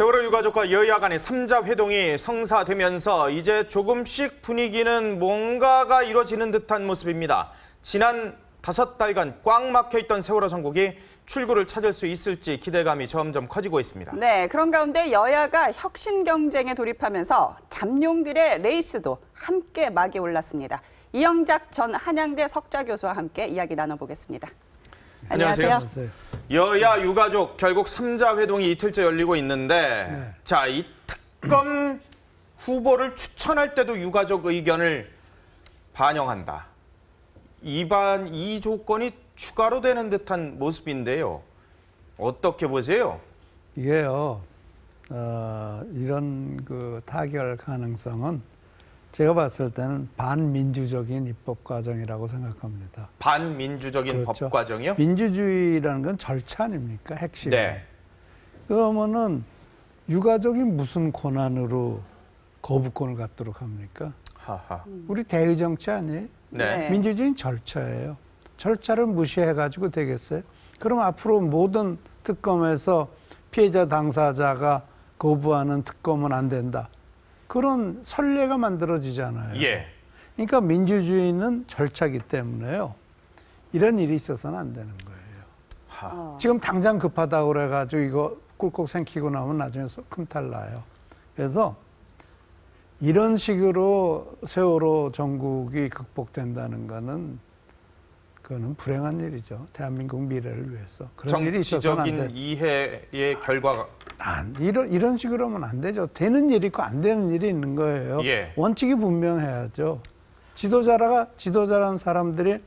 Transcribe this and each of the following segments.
세월호 유가족과 여야 간의 3자 회동이 성사되면서 이제 조금씩 분위기는 뭔가가 이루어지는 듯한 모습입니다. 지난 5달간 꽉 막혀있던 세월호 전국이 출구를 찾을 수 있을지 기대감이 점점 커지고 있습니다. 네, 그런 가운데 여야가 혁신 경쟁에 돌입하면서 잠룡들의 레이스도 함께 막이 올랐습니다. 이영작 전 한양대 석좌 교수와 함께 이야기 나눠보겠습니다. 안녕하세요. 여야 유가족 결국 3자 회동이 이틀째 열리고 있는데 자, 이 특검 후보를 추천할 때도 유가족 의견을 반영한다. 이 조건이 추가로 되는 듯한 모습인데요. 어떻게 보세요? 이게요, 이런 그 타결 가능성은 제가 봤을 때는 반민주적인 입법 과정이라고 생각합니다. 반민주적인 그렇죠. 법 과정이요? 민주주의라는 건 절차 아닙니까? 핵심이. 네. 그러면은 유가족이 무슨 권한으로 거부권을 갖도록 합니까? 하하. 우리 대의정치 아니에요? 네. 민주주의는 절차예요. 절차를 무시해가지고 되겠어요? 그럼 앞으로 모든 특검에서 피해자 당사자가 거부하는 특검은 안 된다. 그런 선례가 만들어지잖아요. 예. 그러니까 민주주의는 절차이기 때문에요. 이런 일이 있어서는 안 되는 거예요. 지금 당장 급하다고 그래가지고 이거 꿀꺽 생기고 나면 나중에 큰 탈 나요. 그래서 이런 식으로 세월호 전국이 극복된다는 거는 그거는 불행한 일이죠. 대한민국 미래를 위해서. 그런 일이 있어서는 안 돼. 정치적인 이해의 결과가 이런 식으로 하면 안 되죠. 되는 일이 있고 안 되는 일이 있는 거예요. 예. 원칙이 분명해야죠. 지도자라는 사람들이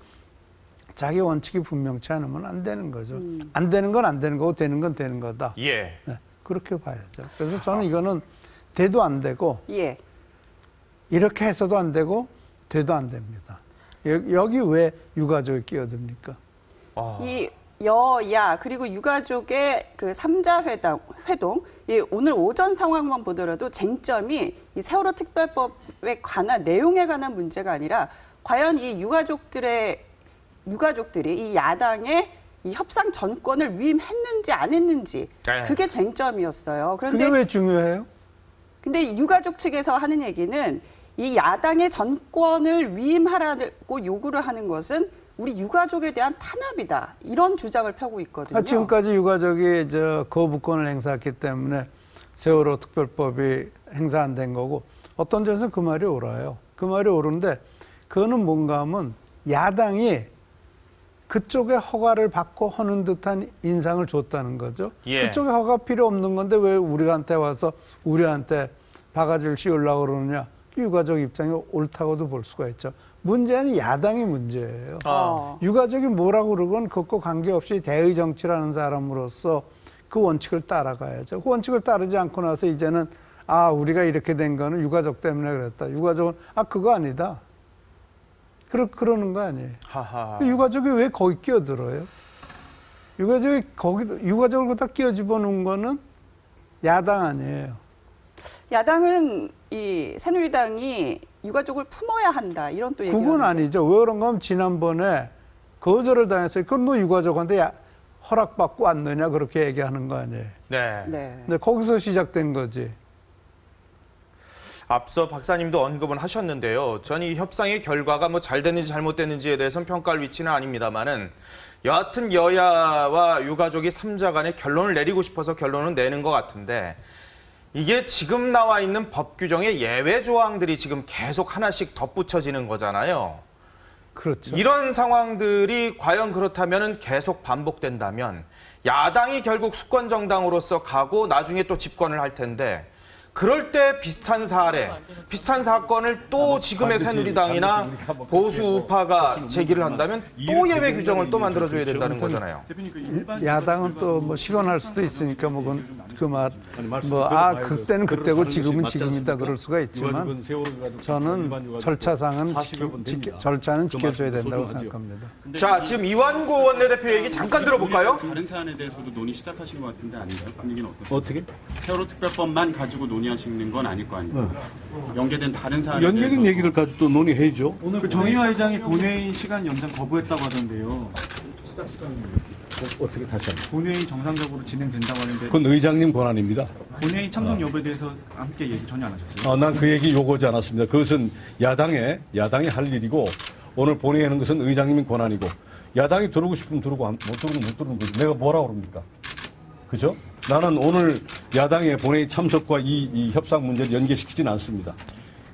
자기 원칙이 분명치 않으면 안 되는 거죠. 안 되는 건 안 되는 거고 되는 건 되는 거다. 예. 네, 그렇게 봐야죠. 그래서 저는 이거는 돼도 안 되고 예. 이렇게 해서도 안 되고 돼도 안 됩니다. 여기 왜 유가족이 끼어듭니까? 이 여야 그리고 유가족의 그 3자 회동, 오늘 오전 상황만 보더라도 쟁점이 이 세월호 특별법에 관한 내용에 관한 문제가 아니라 과연 이 유가족들이 이 야당의 이 협상 전권을 위임했는지 안 했는지 그게 쟁점이었어요. 그런데 그게 왜 중요해요? 근데 유가족 측에서 하는 얘기는 이 야당의 전권을 위임하라고 요구를 하는 것은 우리 유가족에 대한 탄압이다. 이런 주장을 펴고 있거든요. 지금까지 유가족이 거부권을 행사했기 때문에 세월호 특별법이 행사 안 된 거고 어떤 점에서 그 말이 옳아요. 그 말이 옳은데 그거는 뭔가 하면 야당이 그쪽에 허가를 받고 하는 듯한 인상을 줬다는 거죠. 예. 그쪽에 허가 필요 없는 건데 왜 우리한테 와서 우리한테 바가지를 씌우려고 그러느냐. 유가족 입장이 옳다고도 볼 수가 있죠. 문제는 야당이 문제예요. 유가족이 뭐라고 그러건 그것과 관계없이 대의정치라는 사람으로서 그 원칙을 따라가야죠. 그 원칙을 따르지 않고 나서 이제는 우리가 이렇게 된 거는 유가족 때문에 그랬다. 유가족은 그거 아니다. 그러는 거 아니에요. 하하. 유가족이 왜 거기 끼어들어요? 유가족을 거기다 끼어 집어넣은 거는 야당 아니에요. 야당은 이 새누리당이 유가족을 품어야 한다. 이런 또 얘기가 그건 아니죠. 왜 그런가 하면 지난번에 거절을 당했어요. 그건 너 유가족한테 허락받고 왔느냐 그렇게 얘기하는 거 아니에요. 네. 근데 거기서 시작된 거지. 앞서 박사님도 언급은 하셨는데요. 전 이 협상의 결과가 잘 됐는지 잘못됐는지에 대해서는 평가할 위치는 아닙니다만은 여하튼 여야와 유가족이 3자 간에 결론을 내리고 싶어서 결론을 내는 것 같은데 이게 지금 나와 있는 법 규정의 예외 조항들이 지금 계속 하나씩 덧붙여지는 거잖아요. 그렇죠. 이런 상황들이 과연 그렇다면 계속 반복된다면 야당이 결국 수권 정당으로서 가고 나중에 또 집권을 할 텐데 그럴 때 비슷한 사건을 또 지금의 새누리당이나 보수 우파가 제기를 한다면 또 예외 규정을 또 만들어줘야 된다는 거잖아요. 야당은 또 시건할 수도 있으니까 그때는 그때고 지금은 지금이다 그럴 수가 있지만 저는 절차상은 절차는 지켜줘야 된다고 생각합니다. 자, 지금 이완구 원내대표 얘기 잠깐 들어볼까요? 다른 사안에 대해서도 논의 시작하신 것 같은데 아닌가요? 분위기는 어떠세요? 어떻게? 세월호 특별법만 가지고 논의하시는 건 아닐 거 아니에요? 연계된 다른 사안에 연계된 얘기를 가지고 또 논의해야죠. 오늘 정의화 의장이 본회의 시간 연장 거부했다고 하던데요. 어떻게 다시 합니까? 본회의 정상적으로 진행된다고 하는데 그건 의장님 권한입니다. 본회의 참석 여부에 대해서 함께 얘기 전혀 안 하셨어요? 난 그 얘기 요구하지 않았습니다. 그것은 야당이 할 일이고 오늘 본회의 하는 것은 의장님의 권한이고 야당이 들어오고 싶으면 들어오고 못 들어오면 못 들어오는 거지. 내가 뭐라고 그럽니까? 그죠? 나는 오늘 야당의 본회의 참석과 이 협상 문제를 연계시키지는 않습니다.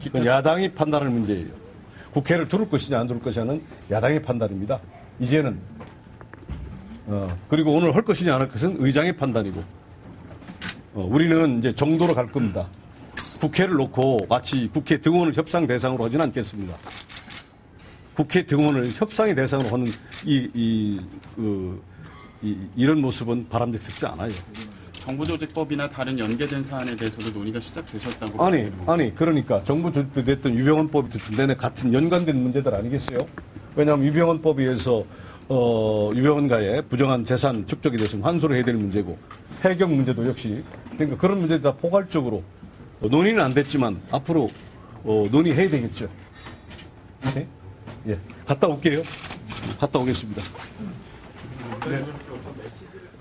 그건 야당이 판단할 문제예요. 국회를 두를 것이냐 안 두를 것이냐는 야당의 판단입니다. 이제는 그리고 오늘 할 것이냐 안 할 것은 의장의 판단이고 우리는 이제 정도로 갈 겁니다. 국회를 놓고 마치 국회 등원을 협상 대상으로 하지는 않겠습니다. 국회 등원을 협상의 대상으로 하는 이런 모습은 바람직스럽지 않아요. 정부조직법이나 다른 연계된 사안에 대해서도 논의가 시작되셨다고. 아니 그러니까 정부조직법이 됐든 유병헌법이 됐든 내내 같은 연관된 문제들 아니겠어요? 왜냐하면 유병헌법에 의해서 유병헌가의 부정한 재산 축적이 됐으면 환수를 해야 될 문제고 해경 문제도 역시 그러니까 그런 문제들 다 포괄적으로 논의는 안 됐지만 앞으로 논의해야 되겠죠. 네? 예, 갔다 올게요. 갔다 오겠습니다. 네.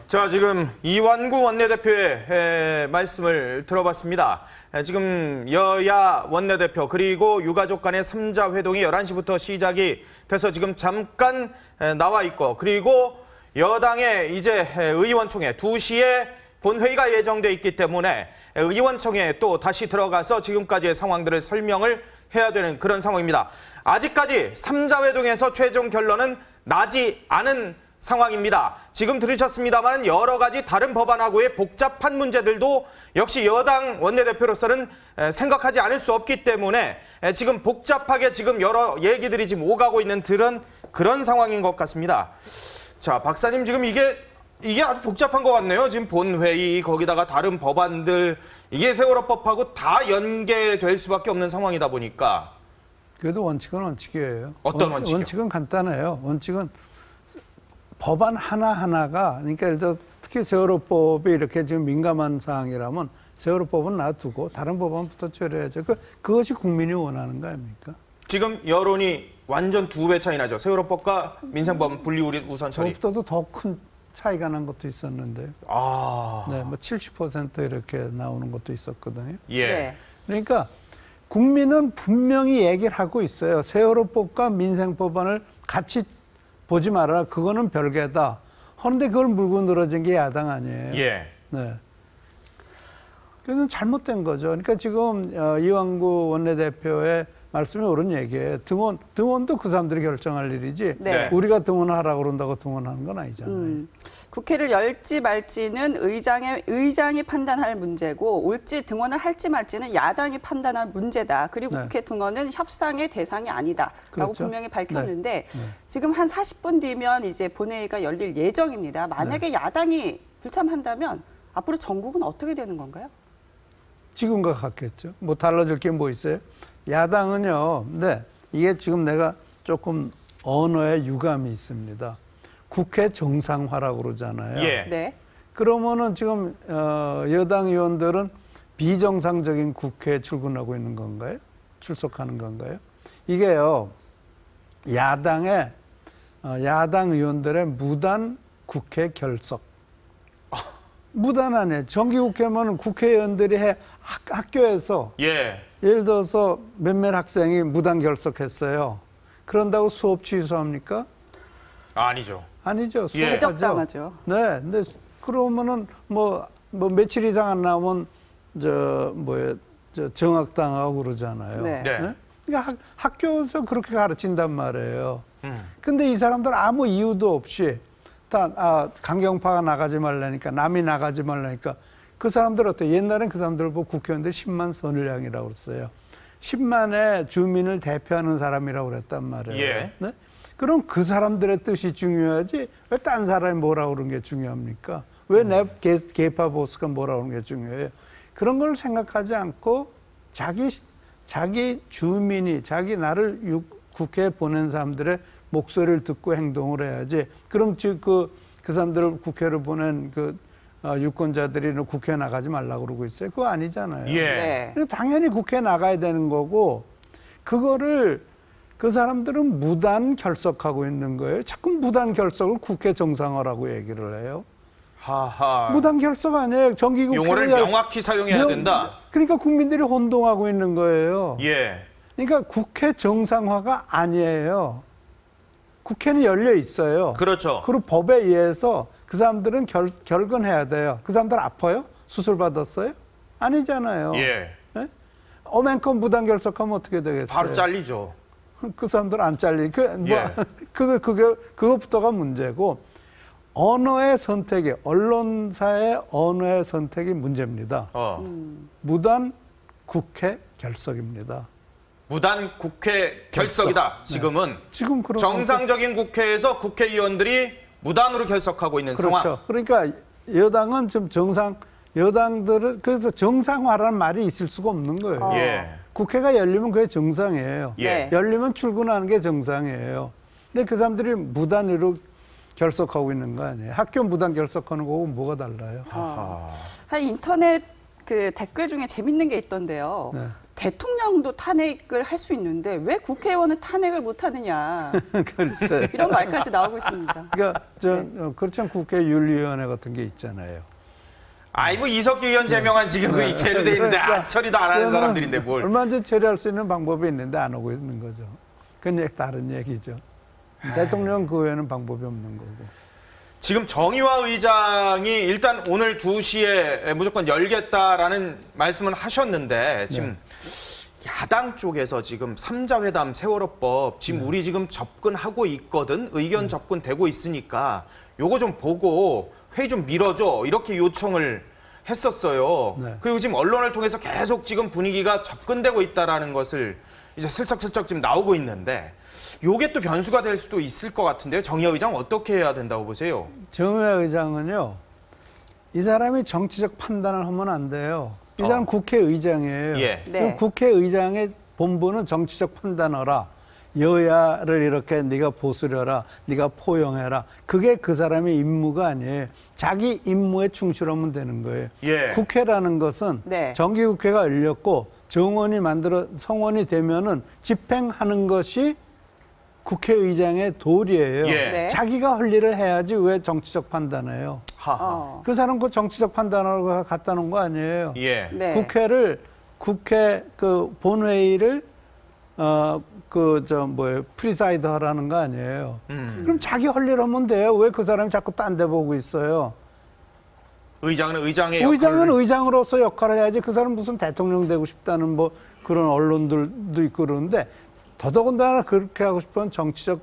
자, 지금 이완구 원내대표의 말씀을 들어봤습니다. 지금 여야 원내대표 그리고 유가족 간의 3자 회동이 11시부터 시작이 돼서 지금 잠깐 나와 있고 그리고 여당의 이제 의원총회 2시에 본회의가 예정돼 있기 때문에 의원총회에 또 다시 들어가서 지금까지의 상황들을 설명을 해야 되는 그런 상황입니다. 아직까지 3자 회동에서 최종 결론은 나지 않은 상황입니다. 지금 들으셨습니다만 여러 가지 다른 법안하고의 복잡한 문제들도 역시 여당 원내대표로서는 생각하지 않을 수 없기 때문에 지금 복잡하게 지금 여러 얘기들이 지금 오가고 있는 그런 상황인 것 같습니다. 자, 박사님 지금 이게 아주 복잡한 것 같네요. 지금 본회의 거기다가 다른 법안들 이게 세월호법하고 다 연계될 수밖에 없는 상황이다 보니까. 그래도 원칙은 원칙이에요. 어떤 원칙이요? 원칙은 간단해요. 원칙은 법안 하나하나가 그러니까 예를 들어 특히 세월호법이 이렇게 지금 민감한 사항이라면 세월호법은 놔두고 다른 법안부터 처리해야죠. 그것이 국민이 원하는 거 아닙니까? 지금 여론이 완전 2배 차이 나죠. 세월호법과 민생법 분리 우선 처리. 그것보다도 더 큰 차이가 난 것도 있었는데요. 네, 뭐 70% 이렇게 나오는 것도 있었거든요. 예. 네. 그러니까 국민은 분명히 얘기를 하고 있어요. 세월호법과 민생법안을 같이 보지 말아라. 그거는 별개다. 그런데 그걸 물고 늘어진 게 야당 아니에요. 예. 네. 그래서 잘못된 거죠. 그러니까 지금 이완구 원내대표의 말씀이 옳은 얘기예요. 등원도 그 사람들이 결정할 일이지. 네. 우리가 등원하라고 그런다고 등원하는 건 아니잖아요. 국회를 열지 말지는 의장이 판단할 문제고 올지 등원을 할지 말지는 야당이 판단할 문제다. 그리고 네. 국회 등원은 협상의 대상이 아니다라고 그렇죠. 분명히 밝혔는데 네. 지금 한 40분 뒤면 이제 본회의가 열릴 예정입니다. 만약에 야당이 불참한다면 앞으로 전국은 어떻게 되는 건가요? 지금과 같겠죠. 뭐 달라질 게 뭐 있어요? 야당은요. 네. 이게 지금 내가 조금 언어에 유감이 있습니다. 국회 정상화라고 그러잖아요. 예. 네. 그러면은 지금 여당 의원들은 비정상적인 국회에 출근하고 있는 건가요? 출석하는 건가요? 이게요. 야당 의원들의 무단 국회 결석. 무단 아니에요. 정기국회면 국회의원들이 학교에서 예를 들어서 몇몇 학생이 무단 결석했어요. 그런다고 수업 취소합니까? 아니죠. 아니죠. 제적당하죠. 네. 근데 그러면은 뭐 며칠 이상 안 나오면 정학당하고 그러잖아요. 네. 네? 그러니까 학교에서 그렇게 가르친단 말이에요. 근데 이 사람들은 아무 이유도 없이 강경파가 나가지 말라니까 남이 나가지 말라니까 그 사람들 어때요? 옛날엔 그 사람들 보고 국회의원들 10만 선을량이라고 그랬어요. 10만의 주민을 대표하는 사람이라고 그랬단 말이에요. 예. 네? 그럼 그 사람들의 뜻이 중요하지 왜 딴 사람이 뭐라고 그러는 게 중요합니까? 왜 내 개파 보스가 뭐라고 그러는 게 중요해요? 그런 걸 생각하지 않고 자기 주민이 자기 나를 국회에 보낸 사람들의 목소리를 듣고 행동을 해야지. 그럼 그 사람들을 국회를 보낸 유권자들이 국회에 나가지 말라고 그러고 있어요. 그거 아니잖아요. 예. 네. 당연히 국회에 나가야 되는 거고 그거를 그 사람들은 무단 결석하고 있는 거예요. 자꾸 무단 결석을 국회 정상화라고 얘기를 해요. 하하. 무단 결석 아니에요. 정기국회를 용어를 명확히 사용해야 된다. 그러니까 국민들이 혼동하고 있는 거예요. 예. 그러니까 국회 정상화가 아니에요. 국회는 열려 있어요. 그렇죠. 그리고 법에 의해서 그 사람들은 결근해야 돼요. 그 사람들 아파요? 수술 받았어요? 아니잖아요. 예. 예? 어맨컴 무단 결석하면 어떻게 되겠어요? 바로 잘리죠. 그 사람들 안 잘리. 예. 그것부터가 문제고 언어의 선택이 언론사의 언어의 선택이 문제입니다. 무단 국회 결석입니다. 무단 국회 결석이다. 지금은 지금 그런 정상적인 국회에서 국회의원들이 무단으로 결석하고 있는 그렇죠. 상황. 그러니까 여당은 좀 여당들은 그래서 정상화라는 말이 있을 수가 없는 거예요. 예. 국회가 열리면 그게 정상이에요. 예. 열리면 출근하는 게 정상이에요. 근데 그 사람들이 무단으로 결석하고 있는 거 아니에요. 학교 무단 결석하는 거하고 뭐가 달라요? 한 인터넷 그 댓글 중에 재밌는 게 있던데요. 네. 대통령도 탄핵을 할 수 있는데 왜 국회의원은 탄핵을 못 하느냐. 글쎄요. 이런 말까지 나오고 있습니다. 그러니까 그렇죠. 국회 윤리위원회 같은 게 있잖아요. 아이고 이석기 의원 제명한 지금 그 계류 돼 있는데 처리도 안 하는 사람들인데 뭘. 얼마 전에 처리할 수 있는 방법이 있는데 안 하고 있는 거죠. 그건 다른 얘기죠. 대통령 그 외에는 방법이 없는 거고. 지금 정의화 의장이 일단 오늘 2시에 무조건 열겠다라는 말씀을 하셨는데 지금 야당 쪽에서 지금 3자 회담 세월호법 지금 우리 지금 접근하고 있거든. 의견 접근되고 있으니까 요거 좀 보고 회의 좀 미뤄줘 이렇게 요청을 했었어요. 네. 그리고 지금 언론을 통해서 계속 지금 분위기가 접근되고 있다라는 것을 이제 슬쩍슬쩍 지금 나오고 있는데 요게 또 변수가 될 수도 있을 것 같은데요. 정의화 의장 어떻게 해야 된다고 보세요? 정의화 의장은요. 이 사람이 정치적 판단을 하면 안 돼요. 이 사람 국회의장이에요. 예. 네. 국회의장의 본분은 정치적 판단하라. 여야를 이렇게 네가 보수려라. 네가 포용해라. 그게 그 사람의 임무가 아니에요. 자기 임무에 충실하면 되는 거예요. 예. 국회라는 것은 네. 정기국회가 열렸고 정원이 성원이 되면은 집행하는 것이 국회의장의 도리예요. 예. 네. 자기가 할 일을 해야지 왜 정치적 판단해요. 하하. 그 사람 그 정치적 판단하고 갖다 놓은 거 아니에요. 예. 네. 국회 그 본회의를 프리사이드 하라는 거 아니에요. 그럼 자기 할 일 하면 돼요. 왜 그 사람이 자꾸 딴 데 보고 있어요? 의장은 의장의 의장은 역할을 의장으로서 역할을 해야지. 그 사람 무슨 대통령 되고 싶다는 뭐 그런 언론들도 있고 그러는데 더더군다나 그렇게 하고 싶으면 정치적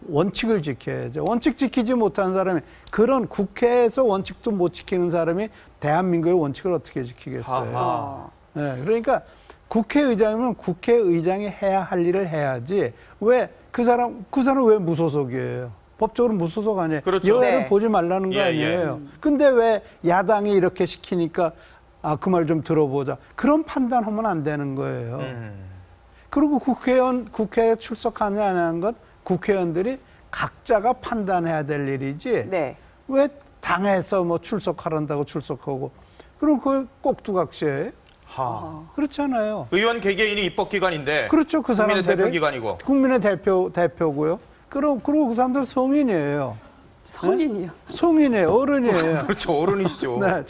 원칙을 지켜야죠. 원칙 지키지 못하는 사람이 그런 국회에서 원칙도 못 지키는 사람이 대한민국의 원칙을 어떻게 지키겠어요? 네, 그러니까 국회의장이면 국회의장이 해야 할 일을 해야지. 왜 그 사람 왜 무소속이에요? 법적으로 무소속 아니에요. 그렇죠. 여야를 네. 보지 말라는 거 예, 아니에요. 근데 왜 야당이 이렇게 시키니까 그 말 좀 들어보자. 그런 판단하면 안 되는 거예요. 그리고 국회에 출석하냐 안 하는 건 국회의원들이 각자가 판단해야 될 일이지. 네. 왜 당에서 뭐 출석하란다고 출석하고 그럼 그걸 꼭두각시해? 그렇잖아요. 의원 개개인이 입법기관인데 그렇죠. 그 국민의 사람들이 대표기관이고 국민의 대표고요. 그리고 그 사람들 성인이에요. 성인이요. 성인이에요. 어른이에요. 그렇죠. 어른이시죠. 네,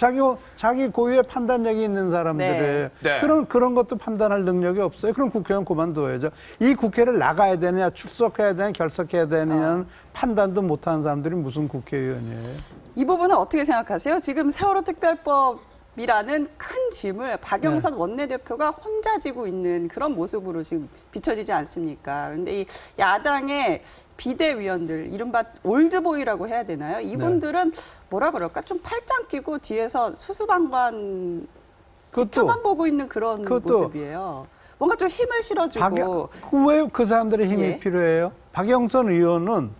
자기 고유의 판단력이 있는 사람들이에요. 네. 그런 것도 판단할 능력이 없어요. 그럼 국회의원 그만둬야죠. 이 국회를 나가야 되느냐, 출석해야 되느냐, 결석해야 되느냐는 판단도 못하는 사람들이 무슨 국회의원이에요. 이 부분은 어떻게 생각하세요? 지금 세월호 특별법이라는 큰 짐을 박영선 원내대표가 혼자 지고 있는 그런 모습으로 지금 비춰지지 않습니까? 그런데 이 야당의 비대위원들, 이른바 올드보이라고 해야 되나요? 이분들은 뭐라 그럴까? 좀 팔짱 끼고 뒤에서 수수방관 지켜만 보고 있는 그런 모습이에요. 뭔가 좀 힘을 실어주고. 왜 그 사람들의 힘이 예. 필요해요? 박영선 의원은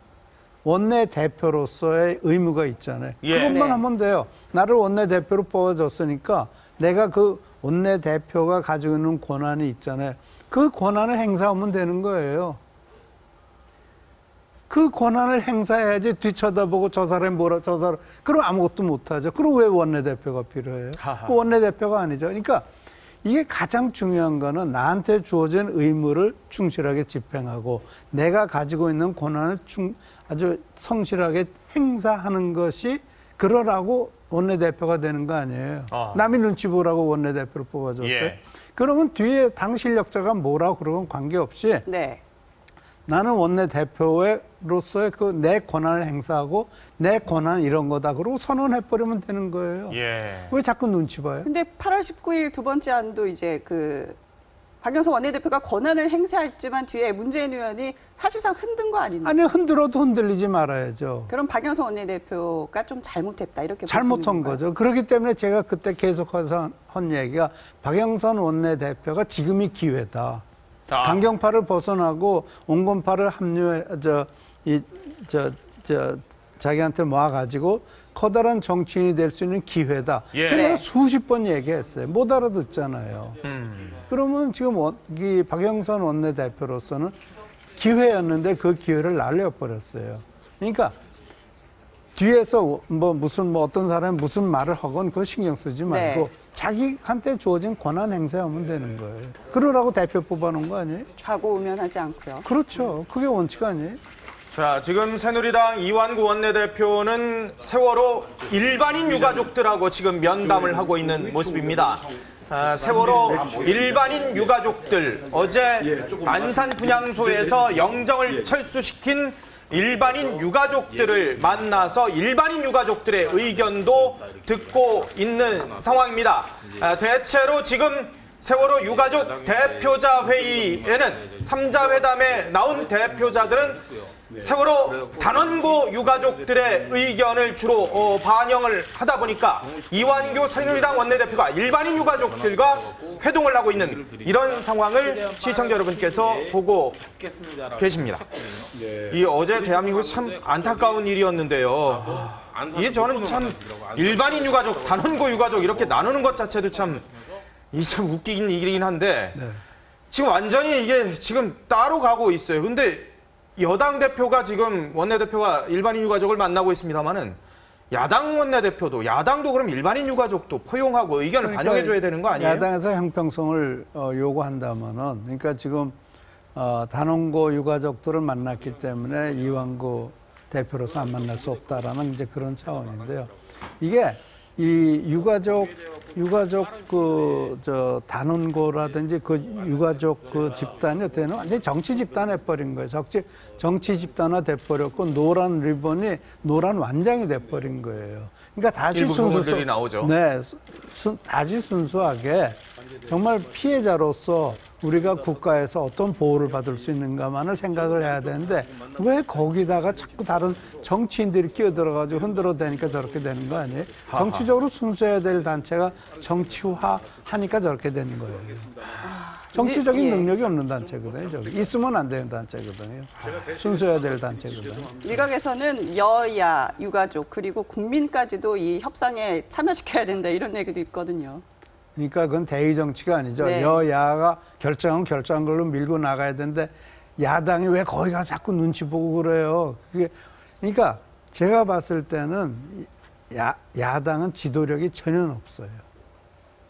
원내대표로서의 의무가 있잖아요. 예. 그것만 네. 하면 돼요. 나를 원내대표로 뽑아줬으니까 내가 그 원내대표가 가지고 있는 권한이 있잖아요. 그 권한을 행사하면 되는 거예요. 그 권한을 행사해야지 뒤쳐다보고 저 사람이 뭐라 저 사람 그럼 아무것도 못하죠. 그럼 왜 원내대표가 필요해요? 하하. 그 원내대표가 아니죠. 그러니까 이게 가장 중요한 거는 나한테 주어진 의무를 충실하게 집행하고 내가 가지고 있는 권한을 아주 성실하게 행사하는 것이 그러라고 원내대표가 되는 거 아니에요. 남이 눈치 보라고 원내대표를 뽑아줬어요. 예. 그러면 뒤에 당 실력자가 뭐라고 그러건 관계없이 네. 나는 원내대표로서의 그 내 권한을 행사하고 내 권한 이런 거다. 그러고 선언해버리면 되는 거예요. 예. 왜 자꾸 눈치 봐요? 근데 8월 19일 두 번째 안도 이제 박영선 원내대표가 권한을 행사했지만 뒤에 문재인 의원이 사실상 흔든 거 아닙니까? 아니 흔들어도 흔들리지 말아야죠. 그럼 박영선 원내대표가 좀 잘못했다 이렇게 잘못한 거죠. 그렇기 때문에 제가 그때 계속해서 한 얘기가 박영선 원내대표가 지금이 기회다. 강경파를 벗어나고 온건파를 자기한테 모아가지고 커다란 정치인이 될 수 있는 기회다. 예. 그래서 수십 번 얘기했어요. 못 알아듣잖아요. 그러면 지금 이 박영선 원내대표로서는 기회였는데 그 기회를 날려버렸어요. 그러니까 뒤에서 어떤 사람이 무슨 말을 하건 그거 신경 쓰지 말고 네. 자기한테 주어진 권한 행사하면 되는 거예요. 그러라고 대표 뽑아놓은 거 아니에요? 좌고우면하지 않고요. 그렇죠. 그게 원칙 아니에요? 자, 지금 새누리당 이완구 원내대표는 세월호 일반인 유가족들하고 지금 면담을 하고 있는 모습입니다. 세월호 일반인 유가족들, 어제 안산 분향소에서 영정을 철수시킨 일반인 유가족들을 만나서 일반인 유가족들의 의견도 듣고 있는 상황입니다. 대체로 지금 세월호 유가족 대표자 회의에는 3자 회담에 나온 대표자들은 세월호 단원고 유가족들의 의견을 주로 반영을 하다 보니까 이완규 새누리당 원내대표가 일반인 유가족들과 회동을 하고 있는 이런 상황을 시청자 여러분께서 보고 계십니다. 이 어제 대한민국이 참 안타까운 일이었는데요. 이게 저는 참 일반인 유가족, 단원고 유가족 이렇게 나누는 것 자체도 참 웃긴 일이긴 한데 지금 완전히 이게 지금 따로 가고 있어요. 근데 여당 대표가 지금 원내대표가 일반인 유가족을 만나고 있습니다만은 야당 원내대표도 야당도 그럼 일반인 유가족도 포용하고 의견을 반영해줘야 되는 거 아니에요? 야당에서 형평성을 요구한다면은 그러니까 지금 단원고 유가족들을 만났기 때문에 이완구 대표로서 안 만날 수 없다라는 이제 그런 차원인데요. 이게 이 유가족 단원고라든지 그 유가족 그 집단이 어떻게 되면 완전히 정치 집단해 버린 거예요. 정치 집단화 돼 버렸고 노란 리본이 노란 완장이 돼 버린 거예요. 그러니까 다시 나오죠. 네, 다시 순수하게 정말 피해자로서 우리가 국가에서 어떤 보호를 받을 수 있는가만을 생각을 해야 되는데 왜 거기다가 자꾸 다른 정치인들이 끼어들어가지고 흔들어대니까 저렇게 되는 거 아니에요? 정치적으로 순수해야 될 단체가 정치화하니까 저렇게 되는 거예요. 정치적인 능력이 없는 단체거든요. 저기. 있으면 안 되는 단체거든요. 순수해야 될 단체거든요. 일각에서는 여야, 유가족 그리고 국민까지도 이 협상에 참여시켜야 된다 이런 얘기도 있거든요. 그러니까 그건 대의 정치가 아니죠. 네. 여야가 결정한 걸로 밀고 나가야 되는데 야당이 왜 거기가 자꾸 눈치 보고 그래요. 그러니까 제가 봤을 때는 야당은 지도력이 전혀 없어요.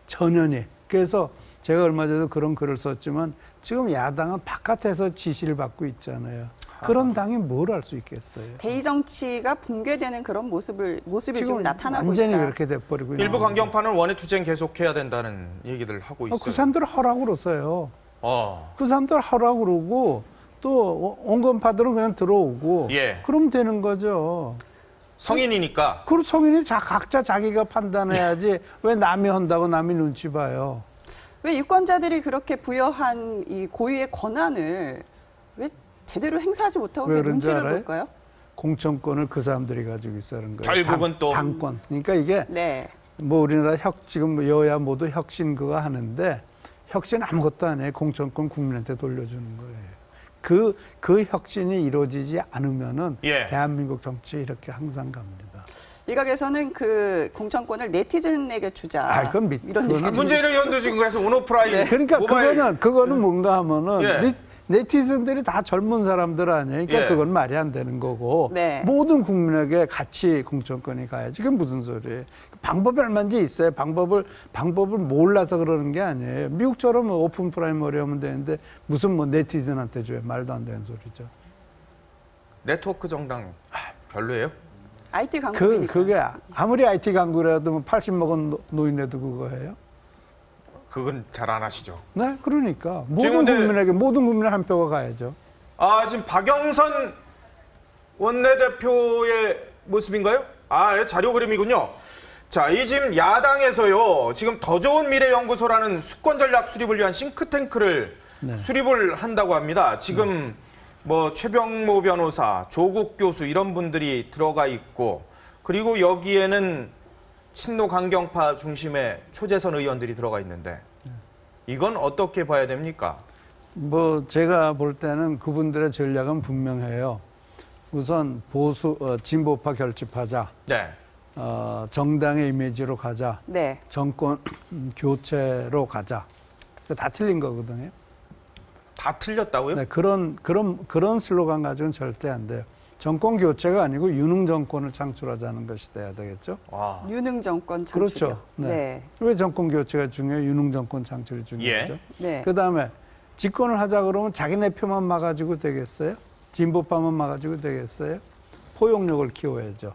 전혀니. 그래서 제가 얼마 전에 그런 글을 썼지만 지금 야당은 바깥에서 지시를 받고 있잖아요. 그런 당이 뭘 할 수 있겠어요. 대의 정치가 붕괴되는 그런 모습이 지금 나타나고 완전히 있다. 그렇게 돼버리고 일부 강경파는 원외 투쟁 계속해야 된다는 얘기들 하고 있어요. 그 사람들 하라고 그러세요. 그 사람들 하라고 그러고 또 온건파들은 그냥 들어오고 그럼 되는 거죠. 성인이니까. 그럼 성인이 각자 자기가 판단해야지 왜 남이 한다고 남이 눈치 봐요. 왜 유권자들이 그렇게 부여한 이 고유의 권한을 왜 제대로 행사하지 못하고 왜 눈치를 알아요? 볼까요? 공천권을 그 사람들이 가지고 있다는 거예요. 결국은 또 당권. 그러니까 이게 네. 뭐 우리나라 지금 여야 모두 혁신 그거 하는데 혁신 아무것도 아니에요. 공천권 국민한테 돌려주는 거예요. 그 혁신이 이루어지지 않으면은 대한민국 정치 이렇게 항상 갑니다. 일각에서는 그 공천권을 네티즌에게 주자. 이런 얘기. 문재인 의원도 지금 그래서 온오프라인. 그러니까 그거는 뭔가 하면은 네티즌들이 다 젊은 사람들 아니에요. 그러니까 예. 그건 말이 안 되는 거고 네. 모든 국민에게 같이 공천권이 가야지. 그게 무슨 소리예요? 방법이 얼마인지 있어요. 방법을 몰라서 그러는 게 아니에요. 미국처럼 오픈 프라이머리 하면 되는데 무슨 뭐 네티즌한테 줘요. 말도 안 되는 소리죠. 네트워크 정당 별로예요? IT 강국이니까. 그게 아무리 IT 강국이라도 80 먹은 노인네도 그거 해요? 그건 잘 안 하시죠. 네, 그러니까 지금 모든 국민의 한 표가 가야죠. 지금 박영선 원내대표의 모습인가요? 예, 자료 그림이군요. 자, 이 지금 야당에서요, 지금 더 좋은 미래 연구소라는 수권 전략 수립을 위한 싱크탱크를 수립을 한다고 합니다. 지금 뭐 최병모 변호사, 조국 교수 이런 분들이 들어가 있고, 그리고 여기에는 친노 강경파 중심의 초재선 의원들이 들어가 있는데 이건 어떻게 봐야 됩니까? 뭐 제가 볼 때는 그분들의 전략은 분명해요. 우선 진보파 결집하자. 네. 정당의 이미지로 가자. 네. 정권 교체로 가자. 다 틀린 거거든요. 다 틀렸다고요? 네, 그런 슬로건 가지고는 절대 안 돼요. 정권 교체가 아니고 유능 정권을 창출하자는 것이 돼야 되겠죠. 유능 정권 창출이요. 그렇죠. 네. 네. 왜 정권 교체가 중요해요? 유능 정권 창출이 중요하죠. 네. 그다음에 집권을 하자 그러면 자기네 표만 막아주고 되겠어요? 진보파만 막아주고 되겠어요? 포용력을 키워야죠.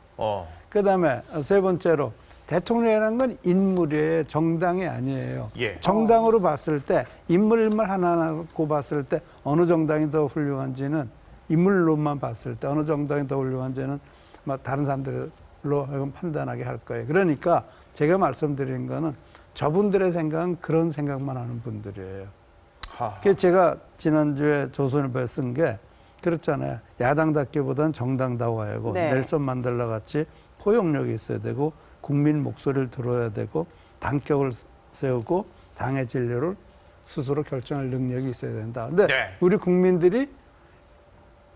그다음에 세 번째로 대통령이라는 건 인물이에요. 정당이 아니에요. 예. 정당으로 봤을 때 인물 하나 놓고 봤을 때 어느 정당이 더 훌륭한지는 인물로만 봤을 때 어느 정당이 더 훌륭한지는 다른 사람들로 하여금 판단하게 할 거예요. 그러니까 제가 말씀드린 거는 저분들의 생각은 그런 생각만 하는 분들이에요. 그래서 제가 지난주에 조선일보에 쓴 게 그렇잖아요. 야당답기보다는 정당다워야 하고 네. 넬슨 만델라 같이 포용력이 있어야 되고 국민 목소리를 들어야 되고 당격을 세우고 당의 진료를 스스로 결정할 능력이 있어야 된다. 근데 네. 우리 국민들이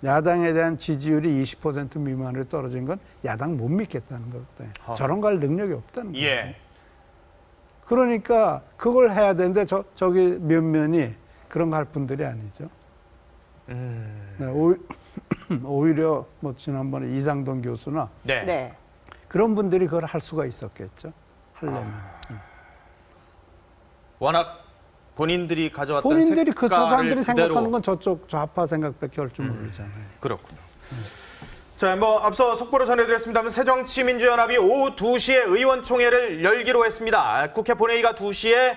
야당에 대한 지지율이 20% 미만으로 떨어진 건 야당 못 믿겠다는 거거든요. 저런 거 할 능력이 없다는 거예요. 예. 그러니까 그걸 해야 되는데 저기 몇몇이 그런 거 할 분들이 아니죠. 네, 오히려 뭐 지난번에 이상돈 교수나 네. 네. 그런 분들이 그걸 할 수가 있었겠죠. 하려면. 워낙 본인들이 가져왔던 본인들이 그 색깔을 사람들이 그대로. 생각하는 건 저쪽 좌파 생각밖에 할 줄 모르잖아요. 그렇군요. 자, 뭐 앞서 속보로 전해드렸습니다만 새정치민주연합이 오후 2시에 의원총회를 열기로 했습니다. 국회 본회의가 2시에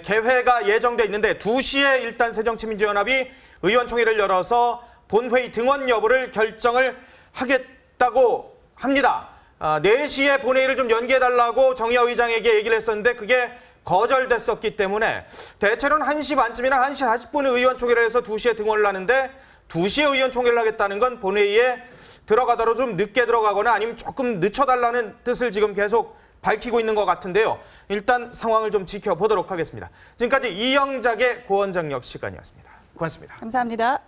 개회가 예정돼 있는데 2시에 일단 새정치민주연합이 의원총회를 열어서 본회의 등원 여부를 결정을 하겠다고 합니다. 4시에 본회의를 좀 연기해달라고 정의화 의장에게 얘기를 했었는데 그게 거절됐었기 때문에 대체로는 1시 반쯤이나 1시 40분에 의원총회를 해서 2시에 등원을 하는데 2시에 의원총회를 하겠다는 건 본회의에 들어가더라도 좀 늦게 들어가거나 아니면 조금 늦춰달라는 뜻을 지금 계속 밝히고 있는 것 같은데요. 일단 상황을 좀 지켜보도록 하겠습니다. 지금까지 이영작의 고원장역 시간이었습니다. 고맙습니다. 감사합니다.